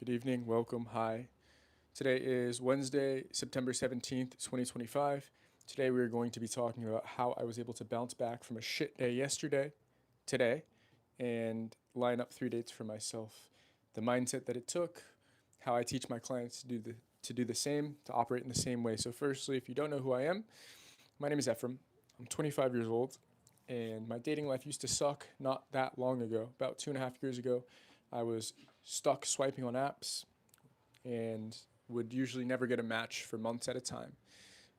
good evening, welcome, hi. Today is Wednesday, September 17th, 2025. Today we are going to be talking about how I was able to bounce back from a shit day yesterday, today, and line up 3 dates for myself. The mindset that it took, how I teach my clients to do the same, to operate in the same way. So firstly, if you don't know who I am, my name is Ephraim. I'm 25 years old, and my dating life used to suck not that long ago. About 2.5 years ago, I was stuck swiping on apps and would usually never get a match for months at a time.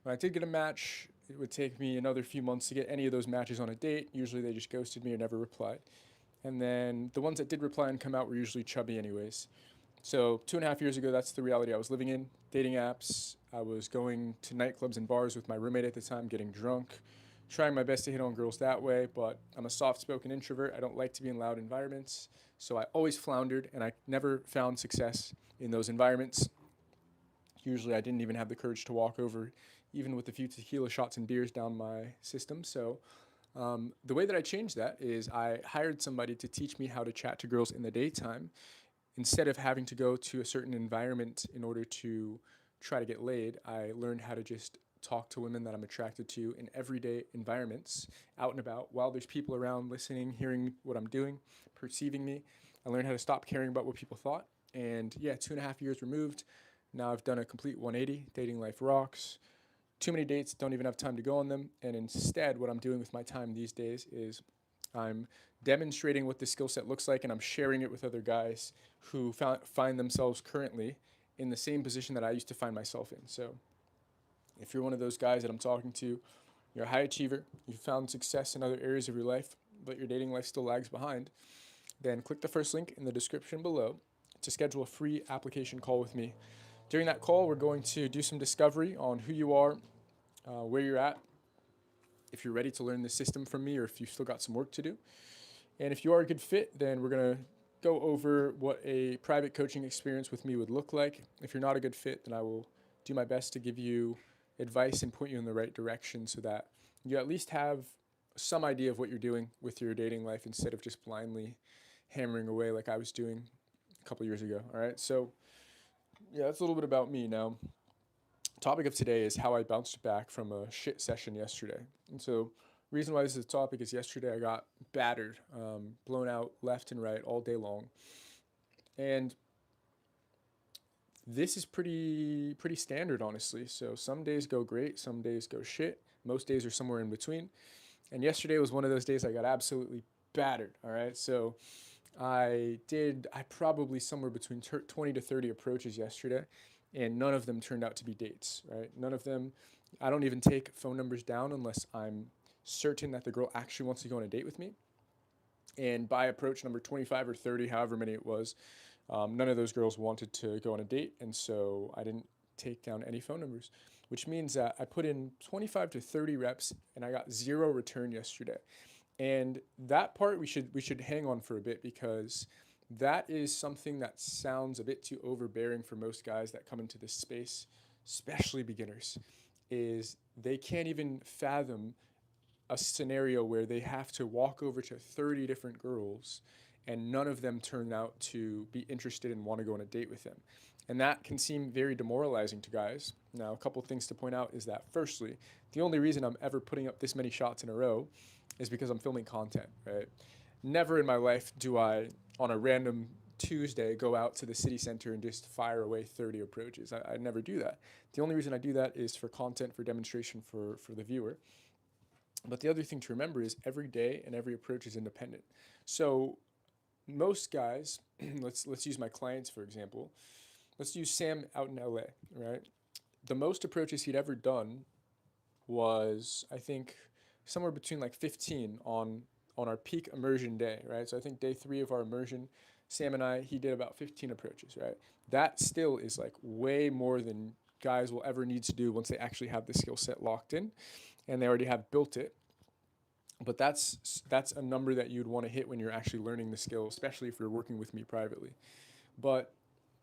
When I did get a match, it would take me another few months to get any of those matches on a date. Usually they just ghosted me or never replied. And then the ones that did reply and come out were usually chubby, anyways. So 2.5 years ago, that's the reality I was living in. Dating apps. I was going to nightclubs and bars with my roommate at the time, getting drunk, trying my best to hit on girls that way. But I'm a soft-spoken introvert. I don't like to be in loud environments, so I always floundered, and I never found success in those environments. Usually, I didn't even have the courage to walk over, even with a few tequila shots and beers down my system. So the way that I changed that is I hired somebody to teach me how to chat to girls in the daytime instead of having to go to a certain environment in order to try to get laid. I learned how to just talk to women that I'm attracted to in everyday environments, out and about, while there's people around listening, hearing what I'm doing, perceiving me. I learned how to stop caring about what people thought. And yeah, 2.5 years removed. Now I've done a complete 180. Dating life rocks. Too many dates, don't even have time to go on them. And instead, what I'm doing with my time these days is I'm demonstrating what this skill set looks like, and I'm sharing it with other guys who find themselves currently in the same position that I used to find myself in. So if you're one of those guys that I'm talking to, you're a high achiever, you've found success in other areas of your life, but your dating life still lags behind, then click the first link in the description below to schedule a free application call with me. During that call, we're going to do some discovery on who you are, where you're at, if you're ready to learn the system from me, or if you've still got some work to do. And if you are a good fit, then we're going to go over what a private coaching experience with me would look like. If you're not a good fit, then I will do my best to give you advice and point you in the right direction so that you at least have some idea of what you're doing with your dating life instead of just blindly hammering away like I was doing a couple years ago. All right. So, yeah, that's a little bit about me. Now, topic of today is how I bounced back from a shit session yesterday. And so, reason why this is a topic is yesterday I got battered, blown out left and right all day long, and this is pretty standard, honestly. So some days go great, some days go shit. Most days are somewhere in between. And yesterday was one of those days I got absolutely battered. All right, so I probably somewhere between 20 to 30 approaches yesterday, and none of them turned out to be dates, right? None of them, I don't even take phone numbers down unless I'm certain that the girl actually wants to go on a date with me. And by approach number 25 or 30, however many it was, none of those girls wanted to go on a date. And so I didn't take down any phone numbers, which means that I put in 25 to 30 reps and I got zero return yesterday. And that part we should hang on for a bit, because that is something that sounds a bit too overbearing for most guys that come into this space, especially beginners, is they can't even fathom a scenario where they have to walk over to 30 different girls and none of them turn out to be interested and want to go on a date with them. And that can seem very demoralizing to guys. Now, a couple things to point out is that, firstly, the only reason I'm ever putting up this many shots in a row is because I'm filming content, right? Never in my life do I, on a random Tuesday, go out to the city center and just fire away 30 approaches. I never do that. The only reason I do that is for content, for demonstration for the viewer. But the other thing to remember is every day and every approach is independent. So most guys, let's use my clients for example. Let's use Sam out in LA, right? The most approaches he'd ever done was, I think, somewhere between like 15 on our peak immersion day, right? So I think day 3 of our immersion, Sam and he did about 15 approaches, right? That still is like way more than guys will ever need to do once they actually have the skill set locked in and they already have built it. But that's a number that you'd want to hit when you're actually learning the skill, especially if you're working with me privately. But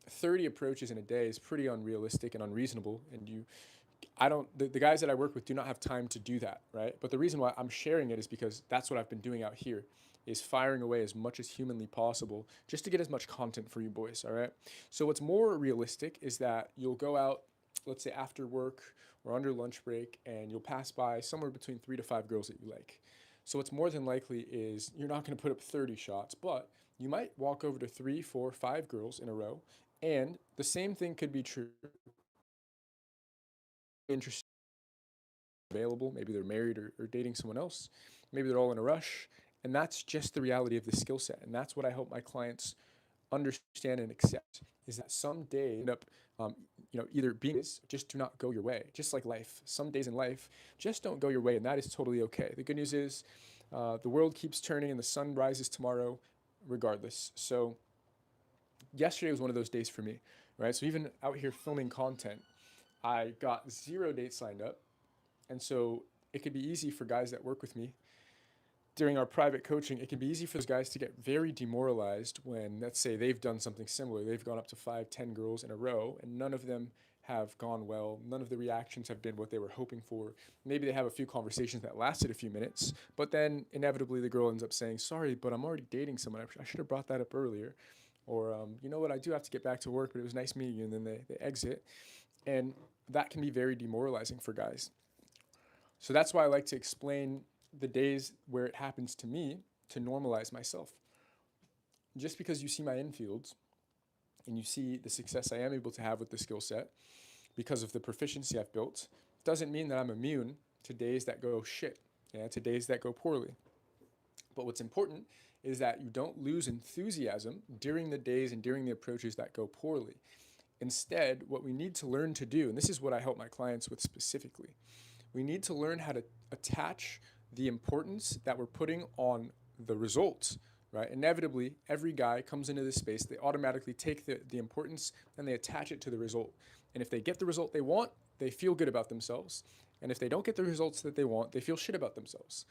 30 approaches in a day is pretty unrealistic and unreasonable, and I don't the guys that I work with do not have time to do that, right? But the reason why I'm sharing it is because that's what I've been doing out here. is firing away as much as humanly possible just to get as much content for you boys, all right? So what's more realistic is that you'll go out, let's say after work or under lunch break, and you'll pass by somewhere between 3 to 5 girls that you like. So what's more than likely is you're not going to put up 30 shots, but you might walk over to 3, 4, 5 girls in a row, and the same thing could be true. Interested, available, maybe they're married or dating someone else, maybe they're all in a rush, and that's just the reality of the skill set, and that's what I hope my clients understand and accept, is that some days end up either being just do not go your way, just like life. Some days in life just don't go your way, and that is totally okay. The good news is the world keeps turning and the sun rises tomorrow regardless. So yesterday was one of those days for me, right? So even out here filming content, I got 0 dates lined up, and so it could be easy for guys that work with me during our private coaching. It can be easy for those guys to get very demoralized when, let's say, they've done something similar. They've gone up to 5, 10 girls in a row, and none of them have gone well. None of the reactions have been what they were hoping for. Maybe they have a few conversations that lasted a few minutes, but then inevitably the girl ends up saying, sorry, but I'm already dating someone. I should have brought that up earlier. Or, you know what, I do have to get back to work, but it was nice meeting you. And then they exit. And that can be very demoralizing for guys. So that's why I like to explain the days where it happens to me to normalize myself. Just because you see my infields and you see the success I am able to have with the skill set because of the proficiency I've built, doesn't mean that I'm immune to days that go shit, to days that go poorly. But what's important is that you don't lose enthusiasm during the days and during the approaches that go poorly. Instead, what we need to learn to do, and this is what I help my clients with specifically, we need to learn how to attach the importance that we're putting on the results, right? Inevitably, every guy comes into this space, they automatically take the importance and they attach it to the result. And if they get the result they want, they feel good about themselves. And if they don't get the results that they want, they feel shit about themselves.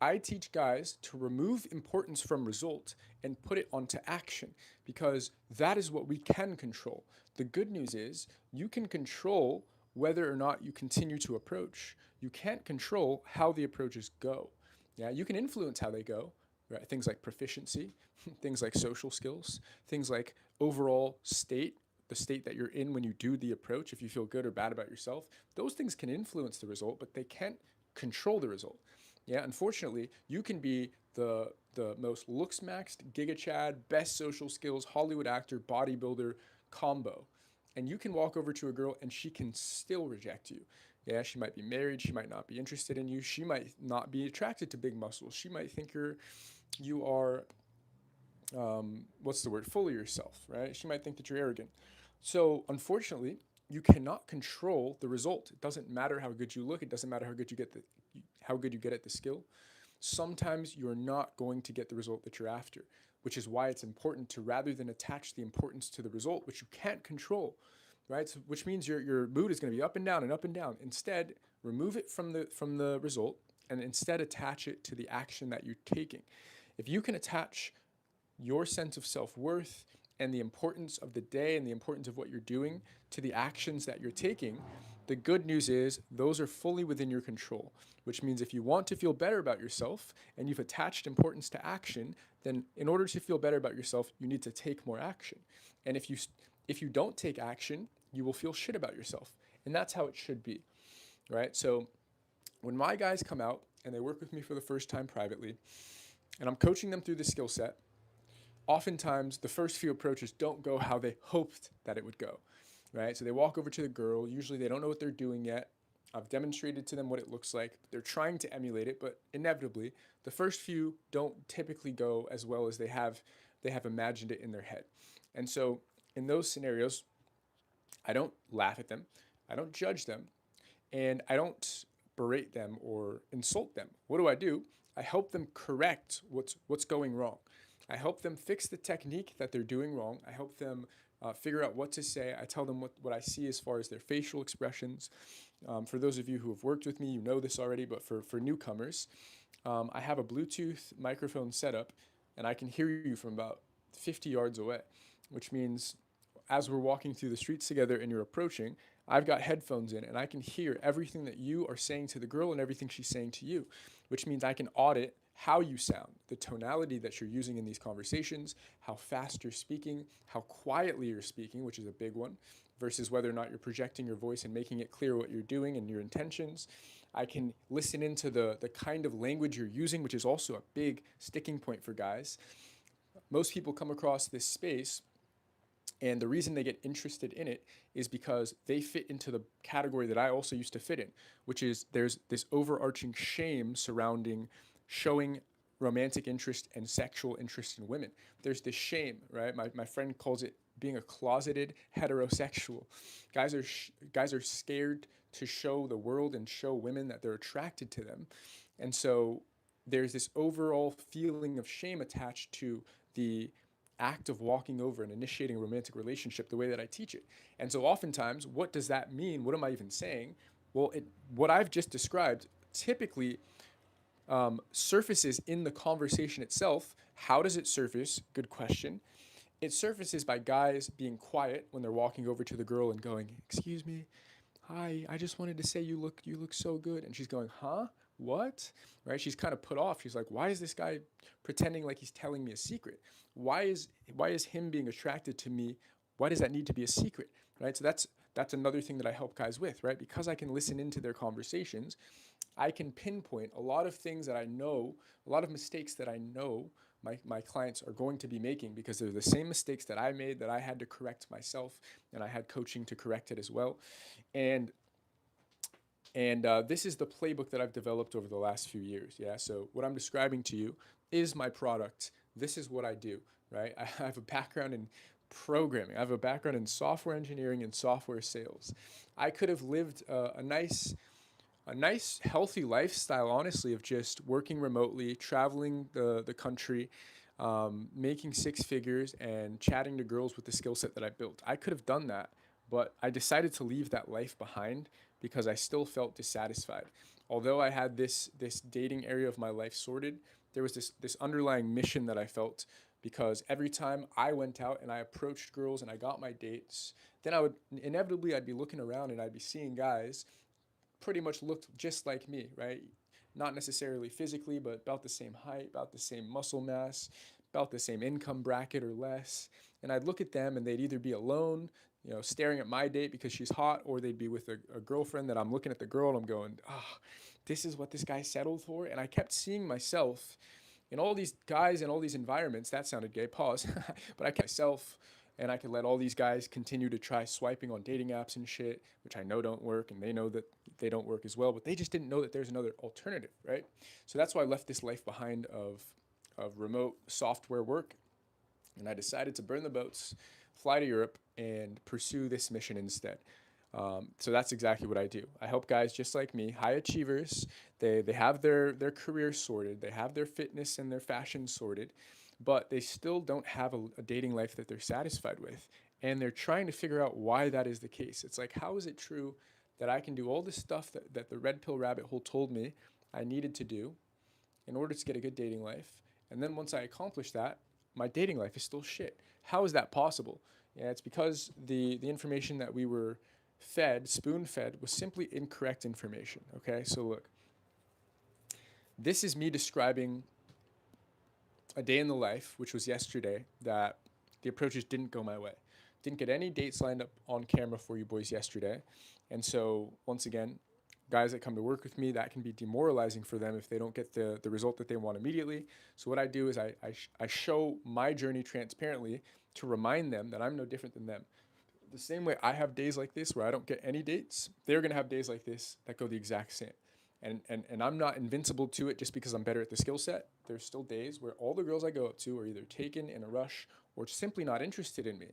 I teach guys to remove importance from result and put it onto action, because that is what we can control. The good news is you can control whether or not you continue to approach. You can't control how the approaches go. Yeah, you can influence how they go, right? Things like proficiency, things like social skills, things like overall state, the state that you're in when you do the approach, if you feel good or bad about yourself. Those things can influence the result, but they can't control the result. Yeah, unfortunately, you can be the most looks maxed, giga chad, best social skills, Hollywood actor, bodybuilder combo. And you can walk over to a girl and she can still reject you. Yeah, she might be married, she might not be interested in you, she might not be attracted to big muscles, she might think you are what's the word, full of yourself, right? She might think that you're arrogant. So unfortunately, you cannot control the result. It doesn't matter how good you look. It doesn't matter how good you get at the skill. Sometimes you're not going to get the result that you're after, which is why it's important to, rather than attach the importance to the result, which you can't control, right? So, which means your mood is going to be up and down and up and down. Instead, remove it from the result and instead attach it to the action that you're taking. If you can attach your sense of self-worth and the importance of the day and the importance of what you're doing to the actions that you're taking, the good news is those are fully within your control, which means if you want to feel better about yourself and you've attached importance to action, then in order to feel better about yourself, you need to take more action. And if you don't take action, you will feel shit about yourself. And that's how it should be, right? So when my guys come out and they work with me for the first time privately, and I'm coaching them through the skill set, oftentimes the first few approaches don't go how they hoped that it would go, right? So they walk over to the girl. Usually they don't know what they're doing yet. I've demonstrated to them what it looks like. They're trying to emulate it, but inevitably the first few don't typically go as well as they have imagined it in their head. And so in those scenarios, I don't laugh at them, I don't judge them, and I don't berate them or insult them. What do? I help them correct what's going wrong. I help them fix the technique that they're doing wrong. I help them figure out what to say. I tell them what I see as far as their facial expressions. For those of you who have worked with me, you know this already, but for newcomers, I have a Bluetooth microphone setup, and I can hear you from about 50 yards away, which means as we're walking through the streets together and you're approaching, I've got headphones in and I can hear everything that you are saying to the girl and everything she's saying to you, which means I can audit how you sound, the tonality that you're using in these conversations, how fast you're speaking, how quietly you're speaking, which is a big one, versus whether or not you're projecting your voice and making it clear what you're doing and your intentions. I can listen into the kind of language you're using, which is also a big sticking point for guys. Most people come across this space, and the reason they get interested in it is because they fit into the category that I also used to fit in, which is there's this overarching shame surrounding showing romantic interest and sexual interest in women. There's this shame, right? My friend calls it being a closeted heterosexual. Guys are scared to show the world and show women that they're attracted to them. And so there's this overall feeling of shame attached to the act of walking over and initiating a romantic relationship the way that I teach it. And so oftentimes, what does that mean? What am I even saying? Well, what I've just described typically surfaces in the conversation itself. How does it surface? Good question. It surfaces by guys being quiet when they're walking over to the girl and going, "Excuse me, hi, I just wanted to say you look so good." And she's going, "Huh? What?" Right? She's kind of put off. She's like, "Why is this guy pretending like he's telling me a secret? Why is him being attracted to me? Why does that need to be a secret?" Right? So that's another thing that I help guys with, right? Because I can listen into their conversations, I can pinpoint a lot of things that I know, a lot of mistakes that I know my clients are going to be making, because they're the same mistakes that I made, that I had to correct myself, and I had coaching to correct it as well. And this is the playbook that I've developed over the last few years. Yeah. So what I'm describing to you is my product. This is what I do, right? I have a background in programming. I have a background in software engineering and software sales. I could have lived a nice healthy lifestyle, honestly, of just working remotely, traveling the country, making six figures, and chatting to girls with the skill set that I built. I could have done that, but I decided to leave that life behind because I still felt dissatisfied. Although I had this dating area of my life sorted, there was this underlying mission that I felt, because every time I went out and I approached girls and I got my dates, then I'd be looking around and I'd be seeing guys pretty much looked just like me, right? Not necessarily physically, but about the same height, about the same muscle mass, about the same income bracket or less. And I'd look at them and they'd either be alone, staring at my date because she's hot, or they'd be with a girlfriend that I'm looking at the girl and I'm going, oh, this is what this guy settled for. And I kept seeing myself in all these guys and all these environments. That sounded gay, pause. But I kept myself, and I could let all these guys continue to try swiping on dating apps and shit, which I know don't work, and they know that they don't work as well, but they just didn't know that there's another alternative, right? So that's why I left this life behind of remote software work, and I decided to burn the boats, fly to Europe, and pursue this mission instead. So that's exactly what I do. I help guys just like me, high achievers. They have their career sorted, they have their fitness and their fashion sorted, but they still don't have a dating life that they're satisfied with. And they're trying to figure out why that is the case. It's like, how is it true that I can do all this stuff that the red pill rabbit hole told me I needed to do in order to get a good dating life? And then once I accomplish that, my dating life is still shit. How is that possible? Yeah, it's because the information that we were fed, spoon fed, was simply incorrect information. Okay, so look, this is me describing a day in the life, which was yesterday, that the approaches didn't go my way. Didn't get any dates lined up on camera for you boys yesterday. And so, once again, guys that come to work with me, that can be demoralizing for them if they don't get the result that they want immediately. So, what I do is I show my journey transparently to remind them that I'm no different than them. The same way I have days like this where I don't get any dates, they're going to have days like this that go the exact same. And I'm not invincible to it just because I'm better at the skill set. There's still days where all the girls I go up to are either taken, in a rush, or simply not interested in me.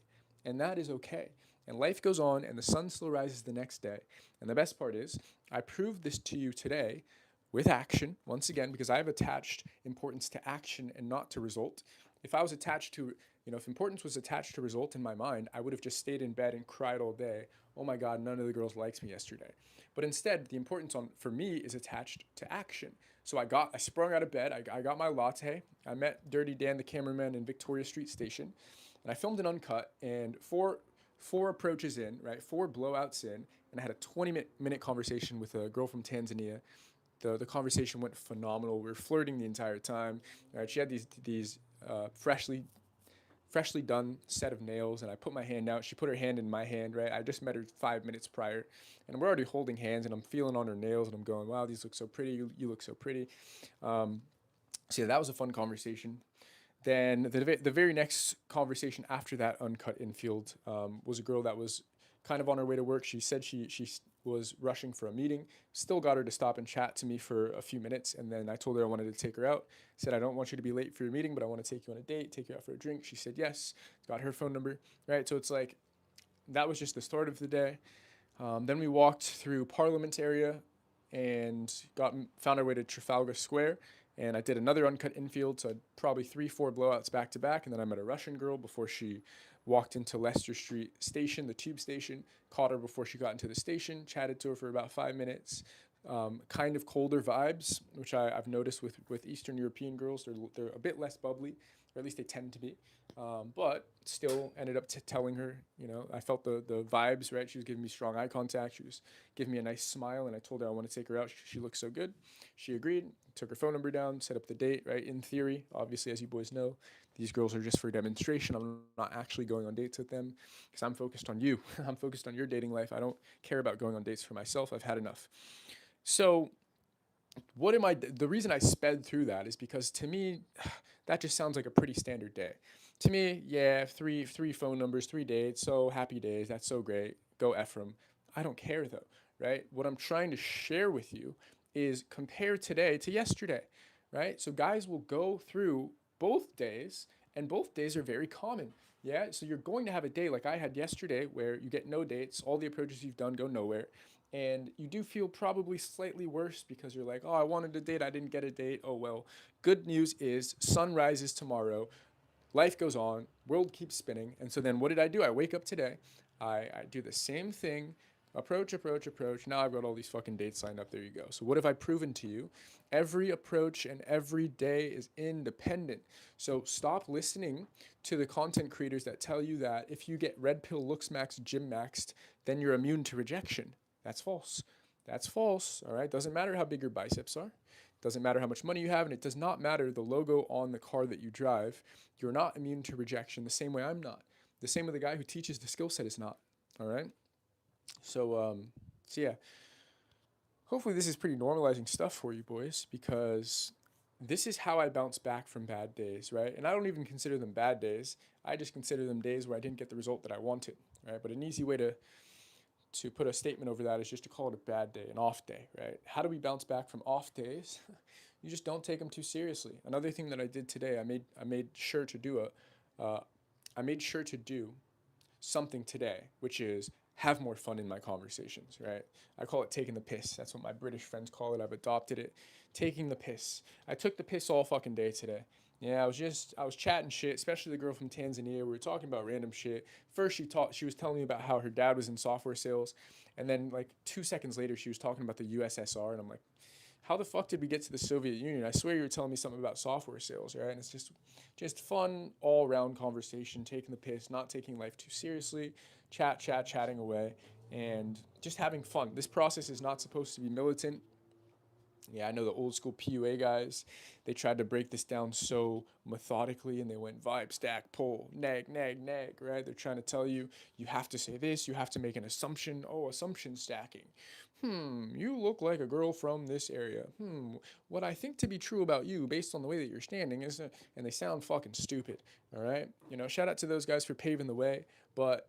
And that is okay. And life goes on, and the sun still rises the next day. And the best part is, I proved this to you today with action, once again, because I've attached importance to action and not to result. If I was attached to, if importance was attached to result in my mind, I would have just stayed in bed and cried all day. Oh my God, none of the girls liked me yesterday. But instead, the importance for me is attached to action. So I sprung out of bed, I got my latte, I met Dirty Dan, the cameraman, in Victoria Street Station, and I filmed an uncut, and four approaches in, right, 4 blowouts in, and I had a 20-minute conversation with a girl from Tanzania, The conversation went phenomenal. We were flirting the entire time. Right? She had these freshly done set of nails, and I put my hand out. She put her hand in my hand, right? I just met her 5 minutes prior, and we're already holding hands, and I'm feeling on her nails, and I'm going, wow, these look so pretty. You look so pretty. So yeah, that was a fun conversation. Then the very next conversation after that uncut infield was a girl that was kind of on her way to work. She said she was rushing for a meeting. Still got her to stop and chat to me for a few minutes, and then I told her I wanted to take her out. Said I don't want you to be late for your meeting, but I want to take you on a date, take you out for a drink. She said yes. Got her phone number. Right. So it's like that was just the start of the day. Then we walked through Parliament area and found our way to Trafalgar Square. And I did another uncut infield, so I'd probably 3, 4 blowouts back to back. And then I met a Russian girl before she walked into Leicester Street Station, the tube station. Caught her before she got into the station. Chatted to her for about 5 minutes. Kind of colder vibes, which I've noticed with Eastern European girls. They're a bit less bubbly, or at least they tend to be. But still ended up telling her, I felt the vibes, right? She was giving me strong eye contact. She was giving me a nice smile, and I told her I want to take her out. She looked so good. She agreed, took her phone number down, set up the date, right? In theory, obviously, as you boys know, these girls are just for demonstration. I'm not actually going on dates with them because I'm focused on you. I'm focused on your dating life. I don't care about going on dates for myself. I've had enough. So the reason I sped through that is because to me, that just sounds like a pretty standard day. To me, yeah, three phone numbers, 3 dates, so happy days, that's so great. Go Ephraim. I don't care though, right? What I'm trying to share with you is compare today to yesterday, right? So guys will go through both days, and both days are very common. Yeah, so you're going to have a day like I had yesterday where you get no dates, all the approaches you've done go nowhere, and you do feel probably slightly worse because you're like, oh, I wanted a date, I didn't get a date. Oh well. Good news is sun rises tomorrow, life goes on, world keeps spinning. And so then what did I do? I wake up today, I do the same thing, approach. Now I've got all these fucking dates lined up. There you go. So what have I proven to you? Every approach and every day is independent. So stop listening to the content creators that tell you that if you get red pill looks maxed, gym maxed, then you're immune to rejection. That's false. That's false. All right. Doesn't matter how big your biceps are. Doesn't matter how much money you have, and it does not matter the logo on the car that you drive. You're not immune to rejection the same way I'm not. The same way the guy who teaches the skill set is not. All right. So yeah, hopefully this is pretty normalizing stuff for you boys, because this is how I bounce back from bad days, right? And I don't even consider them bad days. I just consider them days where I didn't get the result that I wanted, right? But an easy way to put a statement over that is just to call it a bad day, an off day, right? How do we bounce back from off days? You just don't take them too seriously. Another thing that I did today, I made sure to do I made sure to do something today, which is have more fun in my conversations, right? I call it taking the piss. That's what my British friends call it. I've adopted it. Taking the piss. I took the piss all fucking day today. Yeah, I was chatting shit, especially the girl from Tanzania. We were talking about random shit. First she was telling me about how her dad was in software sales, and then like 2 seconds later she was talking about the USSR, and I'm like, how the fuck did we get to the Soviet Union? I swear you were telling me something about software sales, right? And it's just fun all around conversation, taking the piss, not taking life too seriously, chatting away, and just having fun. This process is not supposed to be militant. Yeah, I know the old school PUA guys, they tried to break this down so methodically, and they went vibe, stack, pull, nag, right? They're trying to tell you, you have to say this, you have to make an assumption. Oh, assumption stacking. You look like a girl from this area. What I think to be true about you based on the way that you're standing is, and they sound fucking stupid, all right? Shout out to those guys for paving the way, but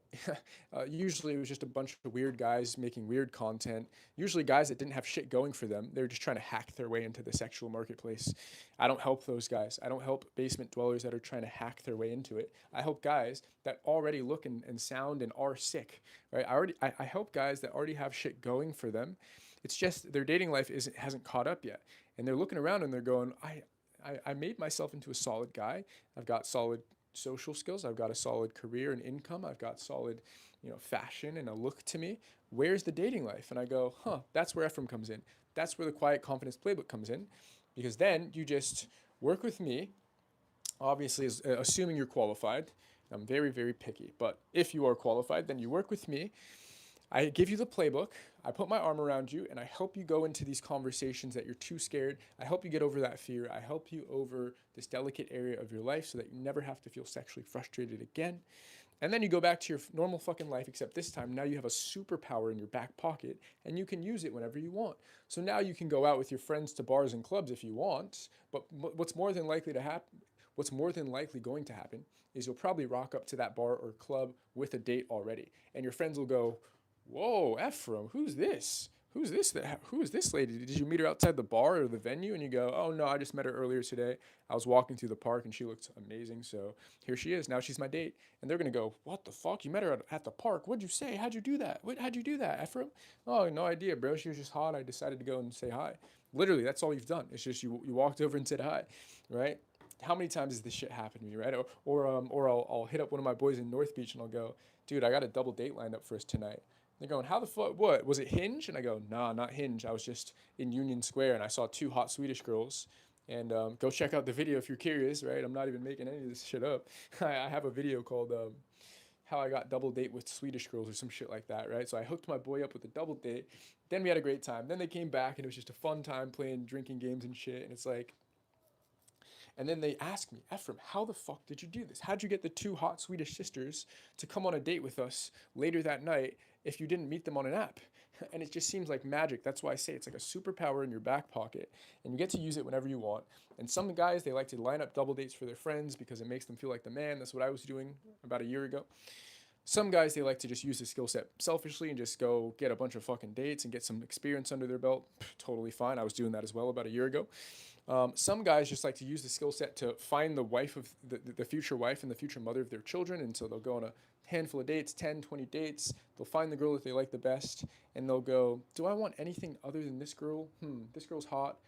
usually it was just a bunch of weird guys making weird content, usually guys that didn't have shit going for them. They're just trying to hack their way into the sexual marketplace. I don't help those guys. I don't help basement dwellers that are trying to hack their way into it. I help guys that already look and sound and are sick, right? I help guys that already have shit going for them. It's just their dating life hasn't caught up yet, and they're looking around and they're going, I made myself into a solid guy. I've got solid social skills. I've got a solid career and income. I've got solid, fashion and a look to me. Where's the dating life? And I go, that's where Ephraim comes in. That's where the Quiet Confidence Playbook comes in, because then you just work with me. Obviously, assuming you're qualified. I'm very, very picky, but if you are qualified, then you work with me. I give you the playbook. I put my arm around you and I help you go into these conversations that you're too scared. I help you get over that fear. I help you over this delicate area of your life so that you never have to feel sexually frustrated again. And then you go back to your normal fucking life, except this time now you have a superpower in your back pocket and you can use it whenever you want. So now you can go out with your friends to bars and clubs if you want, but what's more than likely to happen, what's more than likely going to happen is you'll probably rock up to that bar or club with a date already. And your friends will go, "Whoa, Ephraim, who's this? Who is this lady? Did you meet her outside the bar or the venue?" And you go, "Oh no, I just met her earlier today. I was walking through the park and she looked amazing. So here she is. Now she's my date." And they're gonna go, "What the fuck? You met her at the park? What'd you say? How'd you do that? How'd you do that, Ephraim?" "Oh, no idea, bro. She was just hot. I decided to go and say hi." Literally, that's all you've done. It's just you walked over and said hi, right? How many times has this shit happened to me, right? Or I'll hit up one of my boys in North Beach and I'll go, "Dude, I got a double date lined up for us tonight." They're going, "How the fuck? What? Was it Hinge?" And I go, "Nah, not Hinge. I was just in Union Square and I saw two hot Swedish girls." And go check out the video if you're curious, right? I'm not even making any of this shit up. I have a video called How I Got Double Date with Swedish Girls or some shit like that, right? So I hooked my boy up with a double date. Then we had a great time. Then they came back and it was just a fun time playing drinking games and shit. And it's like, and then they ask me, "Ephraim, how the fuck did you do this? How'd you get the two hot Swedish sisters to come on a date with us later that night if you didn't meet them on an app?" And it just seems like magic. That's why I say it's like a superpower in your back pocket, and you get to use it whenever you want. And some guys, they like to line up double dates for their friends because it makes them feel like the man. That's what I was doing about a year ago. Some guys, they like to just use the skill set selfishly and just go get a bunch of fucking dates and get some experience under their belt. Totally fine. I was doing that as well about a year ago. Some guys just like to use the skill set to find the wife of the future wife and the future mother of their children. And so they'll go on a handful of dates, 10, 20 dates. They'll find the girl that they like the best. And they'll go, "Do I want anything other than this girl? This girl's hot.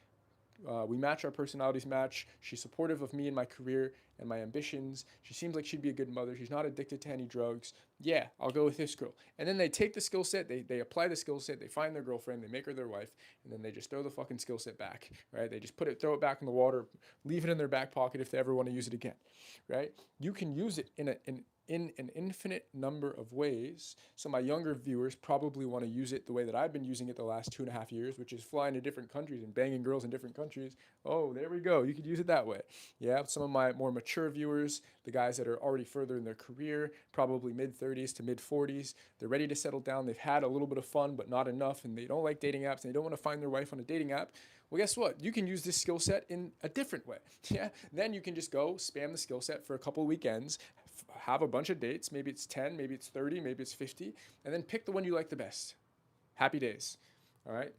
We match, our personalities match. She's supportive of me and my career and my ambitions. She seems like she'd be a good mother. She's not addicted to any drugs. Yeah, I'll go with this girl." And then they take the skill set, they apply the skill set, they find their girlfriend, they make her their wife, and then they just throw the fucking skill set back, right? They just throw it back in the water, leave it in their back pocket if they ever want to use it again, right? You can use it in an infinite number of ways. So my younger viewers probably want to use it the way that I've been using it the last 2.5 years, which is flying to different countries and banging girls in different countries. Oh, there we go. You could use it that way. Yeah, some of my more mature viewers, the guys that are already further in their career, probably mid 30s to mid 40s, they're ready to settle down. They've had a little bit of fun, but not enough, and they don't like dating apps, and they don't want to find their wife on a dating app. Well, guess what? You can use this skill set in a different way. Yeah, then you can just go spam the skill set for a couple weekends, have a bunch of dates. Maybe it's 10, maybe it's 30, maybe it's 50, and then pick the one you like the best. Happy days. All right.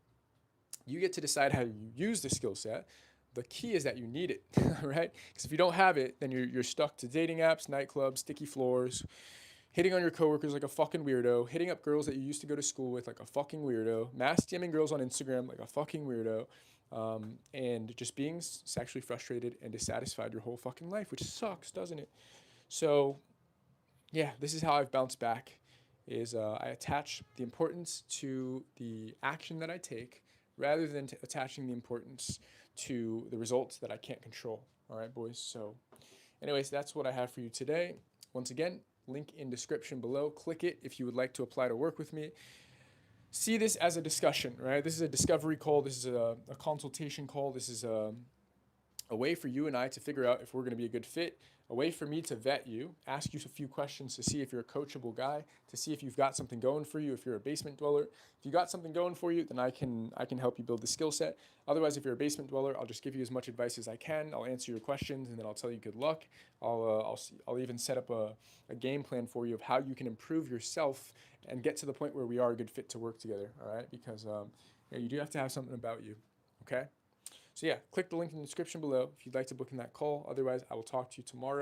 You get to decide how you use the skill set. The key is that you need it, right? Because if you don't have it, then you're stuck to dating apps, nightclubs, sticky floors, hitting on your coworkers like a fucking weirdo, hitting up girls that you used to go to school with like a fucking weirdo, mass DMing girls on Instagram like a fucking weirdo, and just being sexually frustrated and dissatisfied your whole fucking life, which sucks, doesn't it? So yeah, this is how I've bounced back. Is I attach the importance to the action that I take rather than attaching the importance to the results that I can't control. All right, boys. So, anyways, that's what I have for you today. Once again, link in description below. Click it if you would like to apply to work with me. See this as a discussion, right? This is a discovery call. This is a consultation call. This is a way for you and I to figure out if we're going to be a good fit, a way for me to vet you, ask you a few questions to see if you're a coachable guy, to see if you've got something going for you, if you're a basement dweller. If you got something going for you, then I can help you build the skill set. Otherwise, if you're a basement dweller, I'll just give you as much advice as I can. I'll answer your questions and then I'll tell you good luck. I'll even set up a game plan for you of how you can improve yourself and get to the point where we are a good fit to work together. All right, because yeah, you do have to have something about you. Okay. So yeah, click the link in the description below if you'd like to book in that call. Otherwise, I will talk to you tomorrow.